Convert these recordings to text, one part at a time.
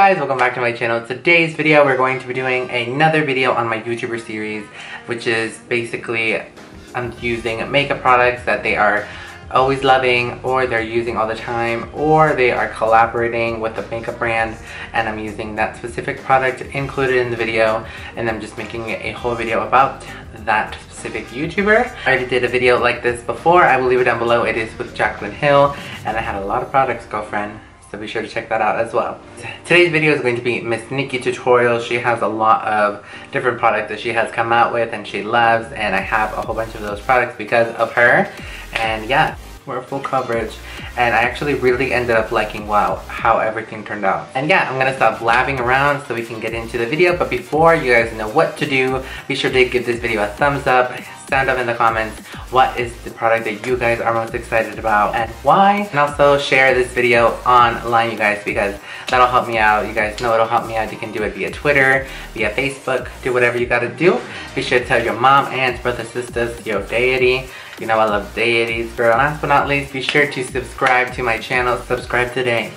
guys, welcome back to my channel. Today's video we're going to be doing another video on my YouTuber series, which is basically I'm using makeup products that they are always loving, or they're using all the time, or they are collaborating with a makeup brand and I'm using that specific product included in the video, and I'm just making a whole video about that specific YouTuber. I already did a video like this before. I will leave it down below. It is with Jaclyn Hill and I had a lot of products, girlfriend. So be sure to check that out as well. Today's video is going to be Miss NIKKIE tutorial. She has a lot of different products that she has come out with and she loves, and I have a whole bunch of those products because of her. And yeah, we're full coverage, and I actually really ended up liking how everything turned out. And yeah, I'm gonna stop blabbing around so we can get into the video. But before you guys know what to do, be sure to give this video a thumbs up. Sound up in the comments what is the product that you guys are most excited about and why, and also share this video online, you guys, because that'll help me out. You guys know it'll help me out. You can do it via Twitter, via Facebook, do whatever you gotta do. Be sure to tell your mom, aunts, brothers, sisters, your deity. You know I love deities, girl. Last but not least, be sure to subscribe to my channel. Subscribe today.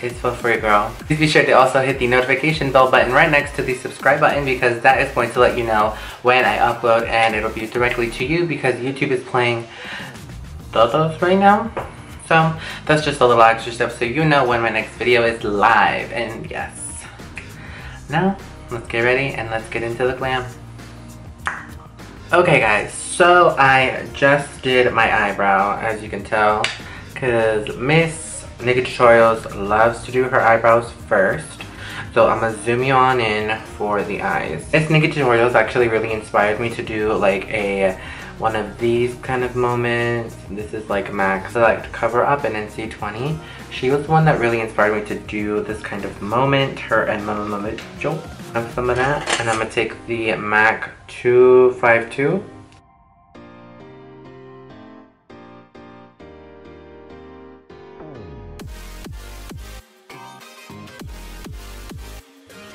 It's for free, girl. Please be sure to also hit the notification bell button right next to the subscribe button, because that is going to let you know when I upload, and it'll be directly to you because YouTube is playing todos right now. So that's just a little extra stuff so you know when my next video is live. And yes, now let's get ready and let's get into the glam. Okay guys, so I just did my eyebrow, as you can tell, because Miss NIKKIE Tutorials loves to do her eyebrows first. So I'm gonna zoom you on in for the eyes. Miss NIKKIE Tutorials actually really inspired me to do like one of these kind of moments. This is like MAC Select Cover Up in NC20. She was the one that really inspired me to do this kind of moment. Her and Mama Mitchell have some of that. And I'm gonna take the MAC 252.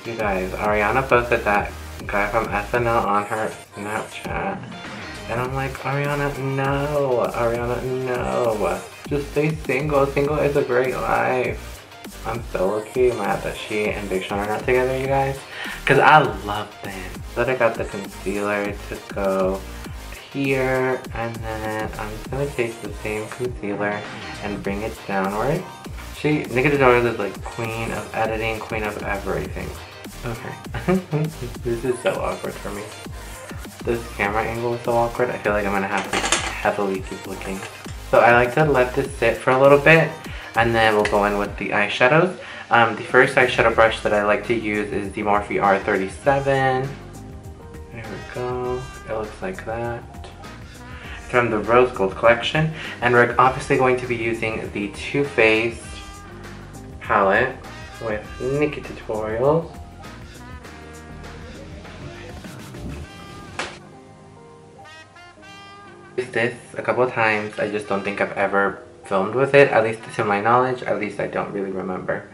You guys, Ariana posted that guy from SNL on her Snapchat. And I'm like, Ariana, no. Ariana, no. Just stay single. Single is a great life. I'm so lucky mad that she and Big Sean are not together, you guys. Because I love them. But I got the concealer to go here. And then I'm just going to take the same concealer and bring it downward. NIKKIE Tutorials is like queen of editing, queen of everything. Okay. This is so awkward for me. This camera angle is so awkward. I feel like I'm gonna have to heavily keep looking. So I like to let this sit for a little bit, and then we'll go in with the eyeshadows. The first eyeshadow brush that I like to use is the Morphe R37. There we go. It looks like that. From the Rose Gold collection, and we're obviously going to be using the Too Faced palette with NIKKIE Tutorials. Used this a couple of times. I just don't think I've ever filmed with it, at least to my knowledge. At least I don't really remember.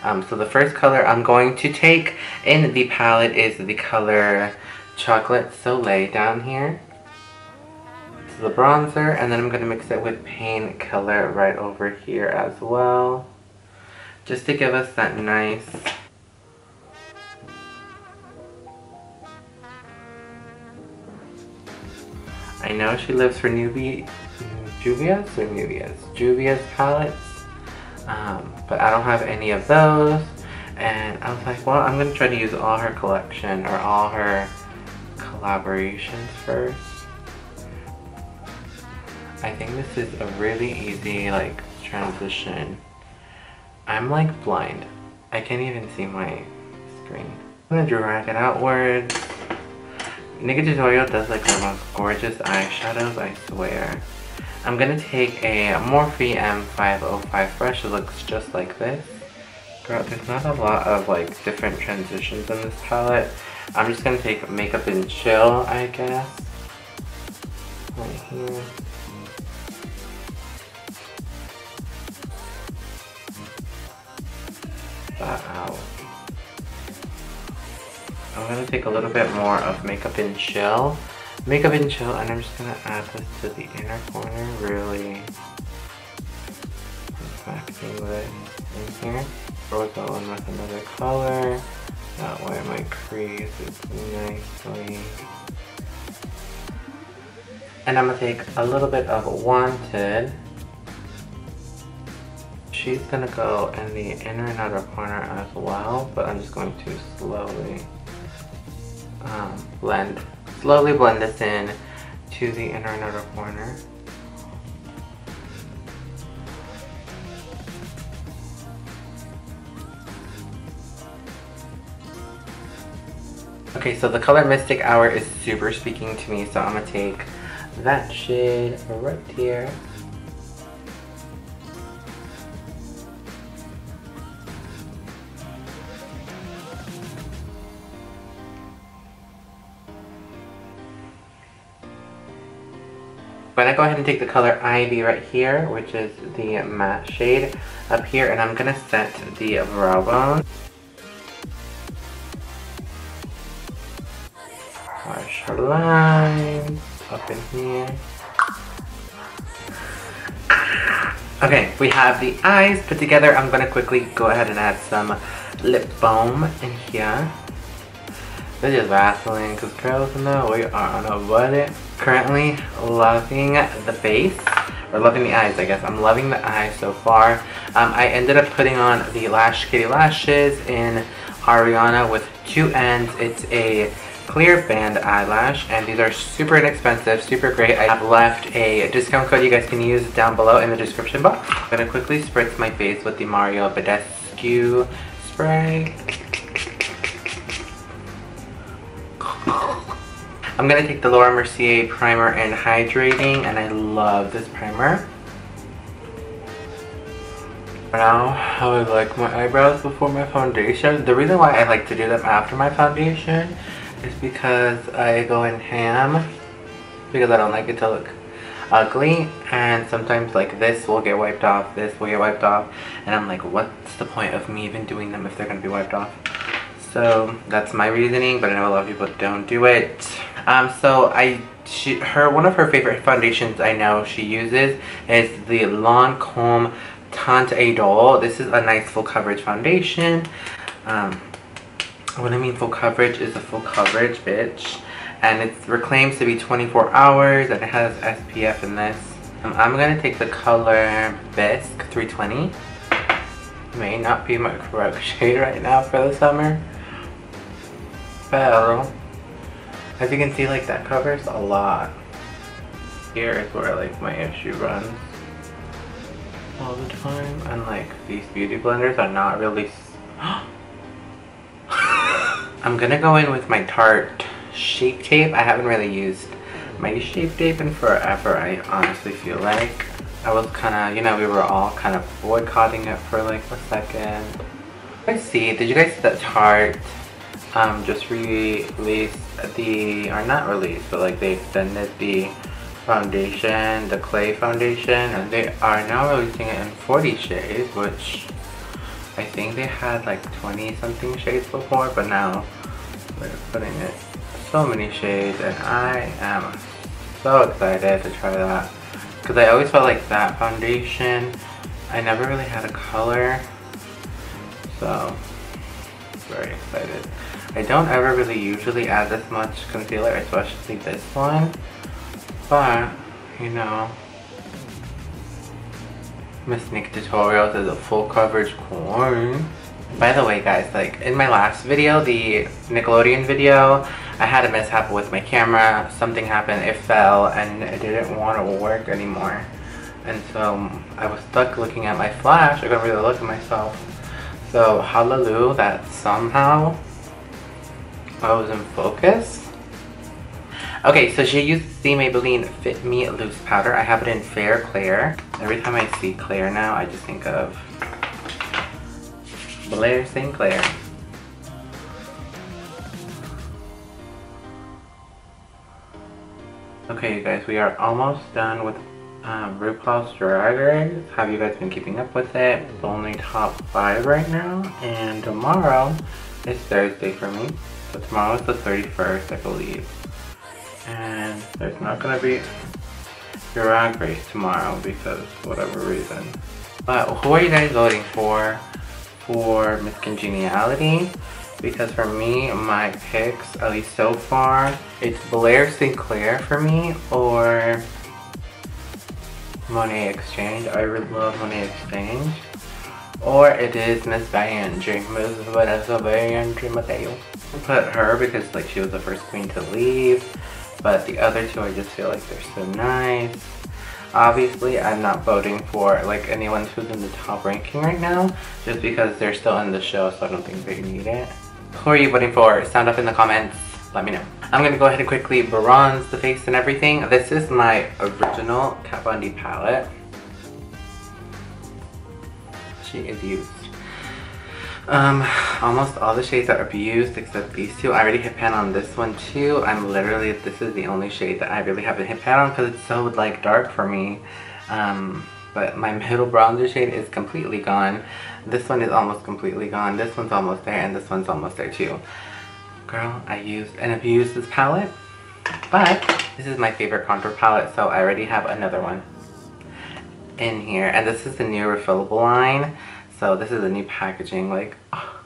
So the first color I'm going to take in the palette is the color Chocolate Soleil down here. This is the bronzer, and then I'm going to mix it with Pain Color right over here as well, just to give us that nice I know she lives for Juvia's palettes, but I don't have any of those, and I was like, well, I'm gonna try to use all her collection or all her collaborations first. I think this is a really easy like transition. I'm like blind. I can't even see my screen. I'm gonna drag it outwards. NIKKIE Tutorial does like the most gorgeous eyeshadows, I swear. I'm gonna take a Morphe M505 brush. It looks just like this. Girl, there's not a lot of like different transitions in this palette. I'm just gonna take Makeup and Chill, I guess. Right here. That out. I'm going to take a little bit more of Makeup and Chill. And I'm just going to add this to the inner corner, really. Waxing this in here. rose that one with another color. That way my crease is nicely. And I'm gonna take a little bit of Wanted. She's gonna go in the inner and outer corner as well, but I'm just going to slowly blend this in to the inner and outer corner. Okay, so the color Mystic Hour is super speaking to me, so I'm gonna take that shade right here. I'm gonna go ahead and take the color Ivy right here, which is the matte shade up here, and I'm gonna set the brow bone. Harsh lines up in here. Okay, we have the eyes put together. I'm gonna quickly go ahead and add some lip balm in here. This is Vaseline, because girls know we are on a budget. Currently loving the face, or loving the eyes, I guess. I'm loving the eyes so far. I ended up putting on the Lash Kitty lashes in Ariana with 2 ends. It's a clear band eyelash, and these are super inexpensive, super great. I have left a discount code you guys can use down below in the description box. I'm gonna quickly spritz my face with the Mario Badescu spray. I'm gonna take the Laura Mercier primer and hydrating, and I love this primer. Now, I would like my eyebrows before my foundation. The reason why I like to do them after my foundation is because I go in ham, because I don't like it to look ugly, and sometimes like this will get wiped off, this will get wiped off, and I'm like, what's the point of me even doing them if they're gonna be wiped off? So that's my reasoning, but I know a lot of people don't do it. So one of her favorite foundations I know she uses is the Lancome Teint Idole. This is a nice full coverage foundation. What I mean full coverage is a full coverage, bitch. And it claims to be 24 hours, and it has SPF in this. I'm gonna take the color Bisque 320. May not be my correct shade right now for the summer, but as you can see, like, that covers a lot. Here is where like my issue runs all the time, and like these beauty blenders are not really I'm gonna go in with my Tarte Shape Tape. I haven't really used my Shape Tape in forever, I honestly feel like. I was kind of, you know, we were all kind of boycotting it for like a second. Let's see, did you guys see that Tarte just released the, or not released, but like they extended the foundation, the clay foundation, and they are now releasing it in 40 shades, which I think they had like 20 something shades before, but now they're putting it so many shades, and I am so excited to try that. Because I always felt like that foundation, I never really had a color, so very excited. I don't ever really usually add this much concealer, especially this one, but you know, Miss Nick Tutorials is a full coverage queen. By the way guys, like in my last video, the Nickelodeon video, I had a mishap with my camera. Something happened, it fell, and it didn't want to work anymore. And so I was stuck looking at my flash. I couldn't really look at myself. So hallelujah that somehow I was in focus. Okay, so she used the Maybelline Fit Me Loose Powder. I have it in Fair Clair. Every time I see Claire now, I just think of Blair St. Clair. Okay, you guys, we are almost done with RuPaul's Drag Race. Have you guys been keeping up with it? It's only top 5 right now, and tomorrow is Thursday for me. So tomorrow is the 31st, I believe. And there's not gonna be Drag Race tomorrow because whatever reason. But who are you guys voting for for Miss Congeniality, because for me, my picks, at least so far, it's Blair Sinclair for me, or Monet Exchange. I really love Monet Exchange. Or it is Miss Vanjie, Miss Vanessa Vanjie Mateo. I put her because like she was the first queen to leave, but the other two I just feel like they're so nice. Obviously, I'm not voting for like anyone who's in the top ranking right now, just because they're still in the show, so I don't think they need it. Who are you voting for? Sound up in the comments. Let me know. I'm gonna go ahead and quickly bronze the face and everything. This is my original Kat Von D palette. She is used. Almost all the shades are used except these two. I already hit pan on this one too. This is the only shade that I really haven't hit pan on because it's so like dark for me. But my middle bronzer shade is completely gone. This one is almost completely gone. This one's almost there, and this one's almost there too. Girl, I've used this palette, but this is my favorite contour palette, so I already have another one in here, and this is the new refillable line. So this is the new packaging. Like, oh,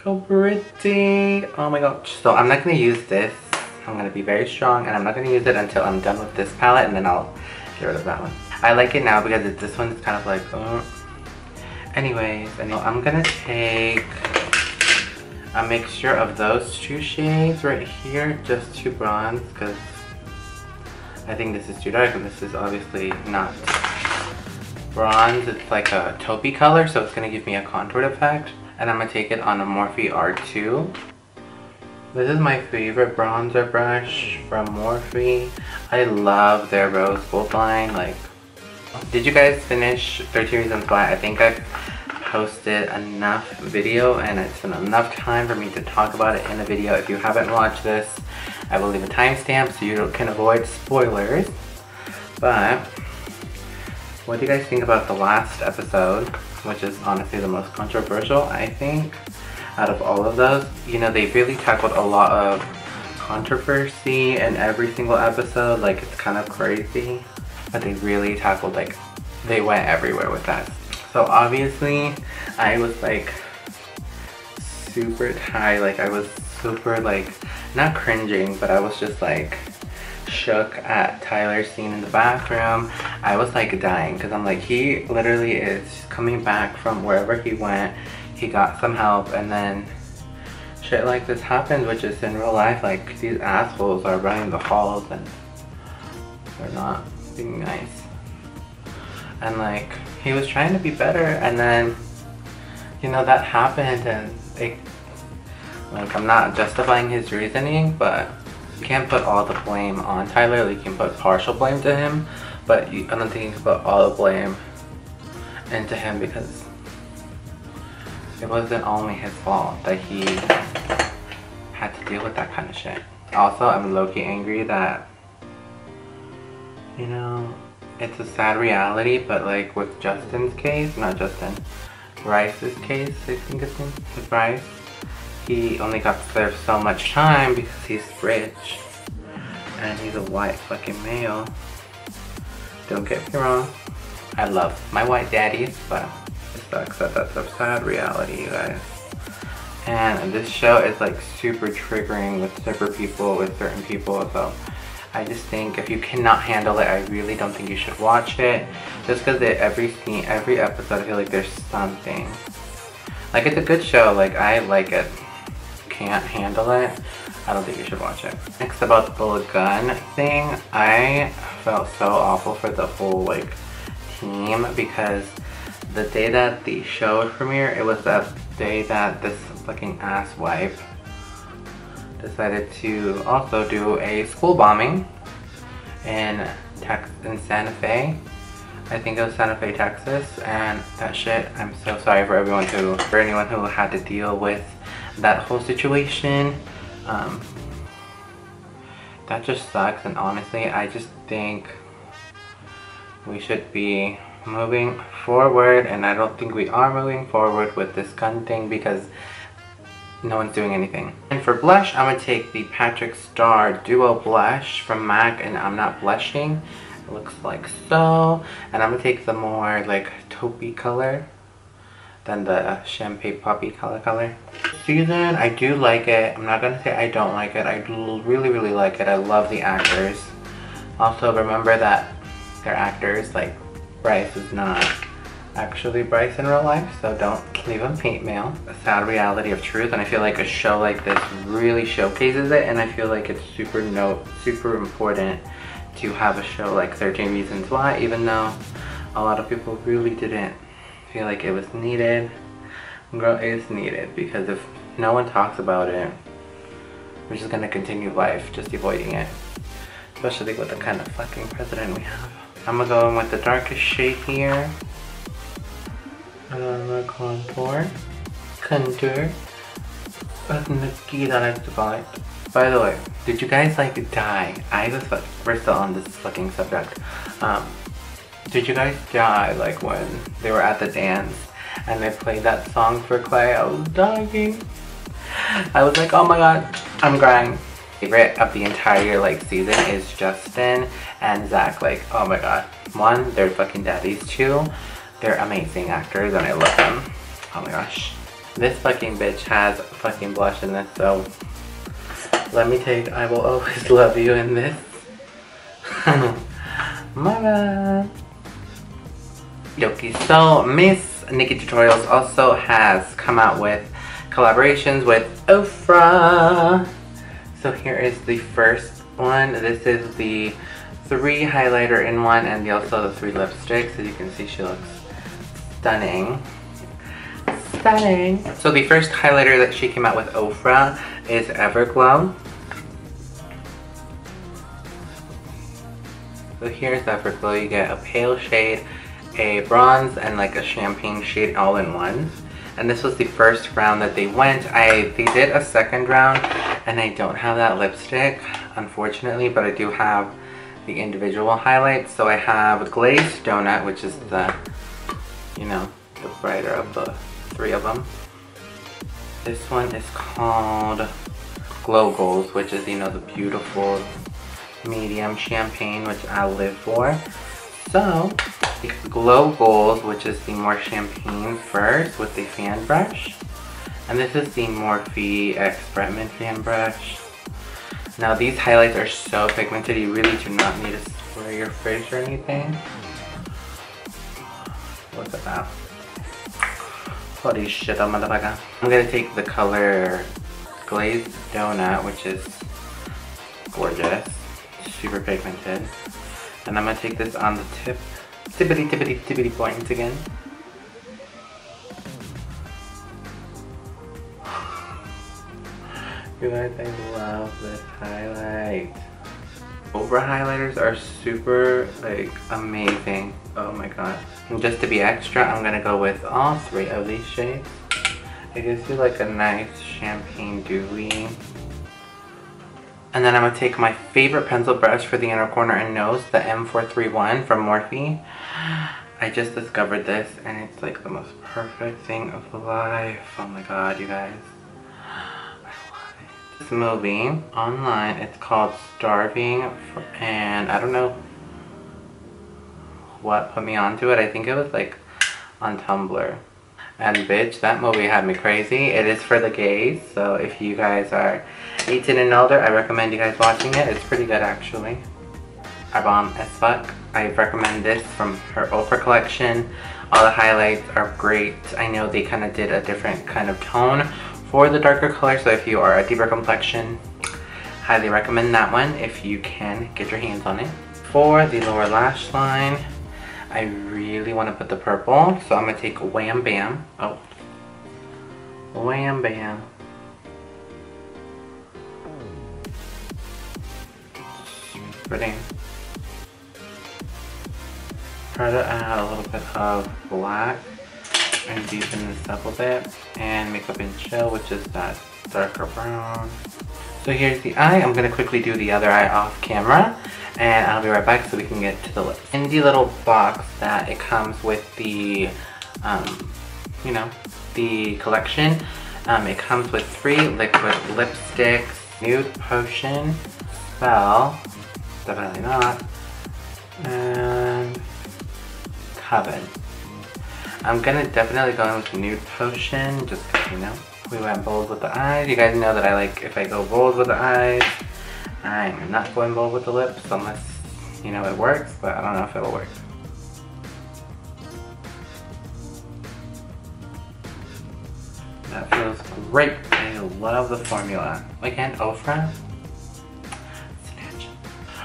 look how pretty! Oh my gosh! So I'm not gonna use this. I'm gonna be very strong, and I'm not gonna use it until I'm done with this palette, and then I'll get rid of that one. I like it now because this one is kind of like, Anyways, I'm gonna take a mixture of those two shades right here just to bronze, because I think this is too dark and this is obviously not bronze. It's like a taupey color, so it's gonna give me a contoured effect. And I'm gonna take it on a Morphe R2. This is my favorite bronzer brush from Morphe. I love their rose gold line. Like, did you guys finish 13 Reasons Why? I think I've posted enough video and it's been enough time for me to talk about it in a video. If you haven't watched this, I will leave a timestamp so you can avoid spoilers. But what do you guys think about the last episode, which is honestly the most controversial, I think, out of all of those? You know, they really tackled a lot of controversy in every single episode. Like, it's kind of crazy, but they really tackled, like, they went everywhere with that. So obviously, I was like super high, like I was super like, not cringing, but I was just like shook at Tyler's scene in the bathroom. I was like dying because I'm like, he literally is coming back from wherever he went. He got some help, and then shit like this happens, which is in real life. Like, these assholes are running the halls and they're not being nice. And like, he was trying to be better, and then, you know, that happened, and it, like, I'm not justifying his reasoning, but you can't put all the blame on Tyler. You can put partial blame to him, but I don't think you can put all the blame into him, because it wasn't only his fault that he had to deal with that kind of shit. Also, I'm low-key angry that, you know, it's a sad reality, but like with Justin's case, not Justin, Bryce's case, I think it's him, with Bryce, he only got to serve so much time because he's rich and he's a white fucking male. Don't get me wrong, I love my white daddies, but it sucks that that's a sad reality, you guys. And this show is like super triggering with certain people, so I just think if you cannot handle it, I really don't think you should watch it. Just because every episode, I feel like there's something. Like, it's a good show, like, I like it. Can't handle it, I don't think you should watch it. Next, about the gun thing, I felt so awful for the whole, like, team, because the day that the show premiered, it was the day that this fucking asswipe decided to also do a school bombing in Santa Fe. I think it was Santa Fe, Texas, and that shit, I'm so sorry for anyone who had to deal with that whole situation. That just sucks, and honestly, I just think we should be moving forward, and I don't think we are moving forward with this gun thing because no one's doing anything. And for blush, I'm gonna take the Patrick Star Duo Blush from MAC, and I'm Not Blushing. It looks like so. And I'm gonna take the more like taupey color than the Champagne Poppy color. Season, I do like it. I'm not gonna say I don't like it. I really, really like it. I love the actors. Also, remember that they're actors. Like, Bryce is not actually Bryce in real life, so don't leave him hate mail. A sad reality of truth, and I feel like a show like this really showcases it, and I feel like it's super important to have a show like 13 Reasons Why, even though a lot of people really didn't feel like it was needed. Girl, it's needed, because if no one talks about it, we're just gonna continue life just avoiding it, especially with the kind of fucking president we have. I'm gonna go in with the darkest shade here. And then the contour of NIKKIE that I like to call it. By the way, did you guys like die? We're still on this fucking subject. Did you guys die like when they were at the dance and they played that song for Clay? I was dying. I was like, oh my god, I'm crying. Favorite of the entire like season is Justin and Zach. Like, oh my god. One, they're fucking daddies. Two, they're amazing actors and I love them. Oh my gosh. This fucking bitch has fucking blush in this, so let me take I Will Always Love You in this. My bad. Yoki. So Miss NIKKIE Tutorials also has come out with collaborations with Ofra. So here is the first one. This is the 3 highlighter in one, and also the 3 lipsticks. As you can see, she looks stunning. Stunning. So the first highlighter that she came out with Ofra is Everglow. So here's Everglow. You get a pale shade, a bronze, and like a champagne shade all in one. And this was the first round that they went. They did a second round, and I don't have that lipstick, unfortunately, but I do have the individual highlights. So I have Glazed Donut, which is the, you know, the brighter of the 3 of them. This one is called Glow Goals, which is, you know, the beautiful medium champagne, which I live for. So, the Glow Goals, which is the more champagne first with the fan brush. And this is the Morphe X Bretman fan brush. Now these highlights are so pigmented, you really do not need to spray your face or anything. Look at that. Holy shit, motherfucker. I'm gonna take the color Glazed Donut, which is gorgeous, super pigmented. And I'm gonna take this on the tippity points again. You guys, I love this highlight. Over highlighters are super, like, amazing. Oh my god. And just to be extra, I'm gonna go with all 3 of these shades. It gives you like a nice champagne dewy. And then I'm gonna take my favorite pencil brush for the inner corner and nose, the M431 from Morphe. I just discovered this and it's like the most perfect thing of life. Oh my god, you guys. This movie online, it's called Starving, and I don't know what put me onto it. I think it was like on Tumblr. And bitch, that movie had me crazy. It is for the gays, so if you guys are 18 and older, I recommend you guys watching it. It's pretty good actually. I bomb as fuck. I recommend this from her Oprah collection. All the highlights are great. I know they kind of did a different kind of tone for the darker color, so if you are a deeper complexion, highly recommend that one if you can get your hands on it. For the lower lash line, I really want to put the purple, so I'm going to take Wham Bam. Oh. Wham Bam. Pretty. Try to add a little bit of black and deepen this up a bit, and Makeup and Chill, which is that darker brown. So here's the eye. I'm gonna quickly do the other eye off camera, and I'll be right back so we can get to the lips. In the little box that it comes with the, you know, the collection, it comes with 3 liquid lipsticks: Nude Potion, Spell, definitely not, and Coven. I'm gonna definitely go in with Nude Potion, just because, you know, we went bold with the eyes. You guys know that I like, if I go bold with the eyes, I'm not going bold with the lips unless, you know, it works, but I don't know if it'll work. That feels great. I love the formula. Again, Ofra. Snatch.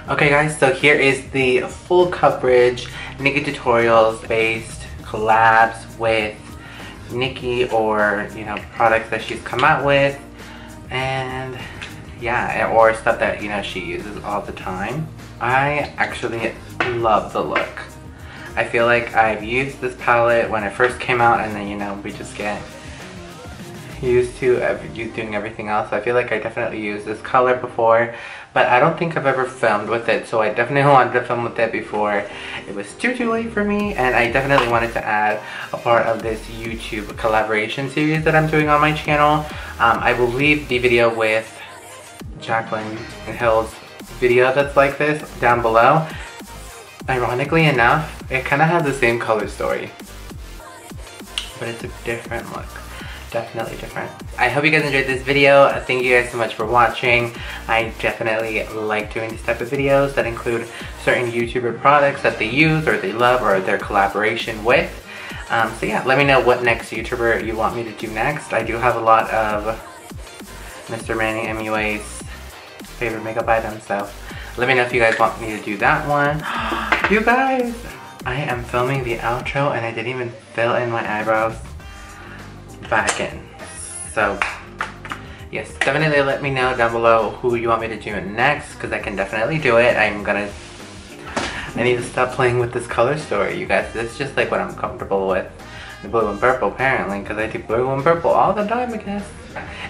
Okay guys, so here is the full coverage NIKKIE tutorials based collabs with NIKKIE, or, you know, products that she's come out with, and yeah, or stuff that, you know, she uses all the time. I actually love the look. I feel like I've used this palette when it first came out, and then, you know, we just get used to doing everything else. I feel like I definitely used this color before, but I don't think I've ever filmed with it, so I definitely wanted to film with it before it was too late for me, and I definitely wanted to add a part of this YouTube collaboration series that I'm doing on my channel. I will leave the video with Jaclyn Hill's video that's like this down below. Ironically enough, it kind of has the same color story, but it's a different look. Definitely different. I hope you guys enjoyed this video. Thank you guys so much for watching. I definitely like doing these type of videos that include certain YouTuber products that they use or they love or their collaboration with. So yeah, let me know what next YouTuber you want me to do next. I do have a lot of Mr. Manny MUA's favorite makeup items, so let me know if you guys want me to do that one. You guys, I am filming the outro and I didn't even fill in my eyebrows back in. So yes, definitely let me know down below who you want me to do next, because I can definitely do it. I need to stop playing with this color story, you guys. This is just like what I'm comfortable with. The blue and purple, apparently, because I do blue and purple all the time, I guess.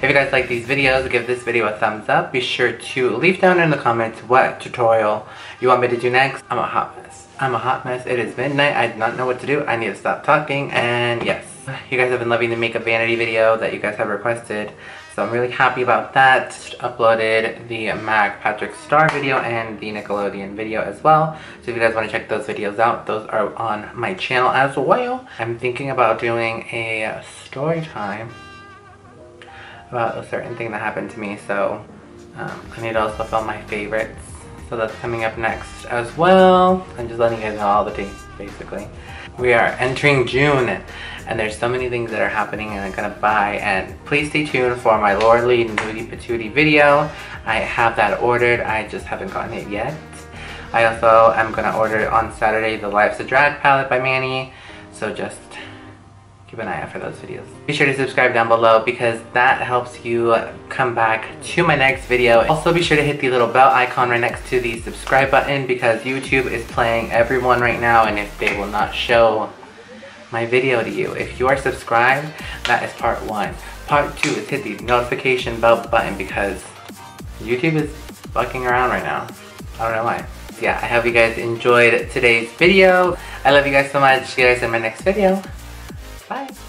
If you guys like these videos, give this video a thumbs up. Be sure to leave down in the comments what tutorial you want me to do next. I'm a hot mess. I'm a hot mess. It is midnight. I do not know what to do. I need to stop talking, and yes. You guys have been loving the makeup vanity video that you guys have requested, so I'm really happy about that. Uploaded the Mag Patrick Star video and the Nickelodeon video as well, so if you guys want to check those videos out, those are on my channel as well. I'm thinking about doing a story time about a certain thing that happened to me, so I need to also film my favorites, so that's coming up next as well. I'm just letting you guys know all the dates, basically. We are entering June, and there's so many things that are happening and I'm gonna buy, and please stay tuned for my Lordly Nudie Patootie video. I have that ordered, I just haven't gotten it yet. I also am gonna order on Saturday the Life's a Drag palette by Manny, so just keep an eye out for those videos. Be sure to subscribe down below because that helps you come back to my next video. Also be sure to hit the little bell icon right next to the subscribe button, because YouTube is playing everyone right now, and if they will not show my video to you. If you are subscribed, that is part 1. Part 2 is hit the notification bell button, because YouTube is fucking around right now. I don't know why. Yeah, I hope you guys enjoyed today's video. I love you guys so much. See you guys in my next video. Bye.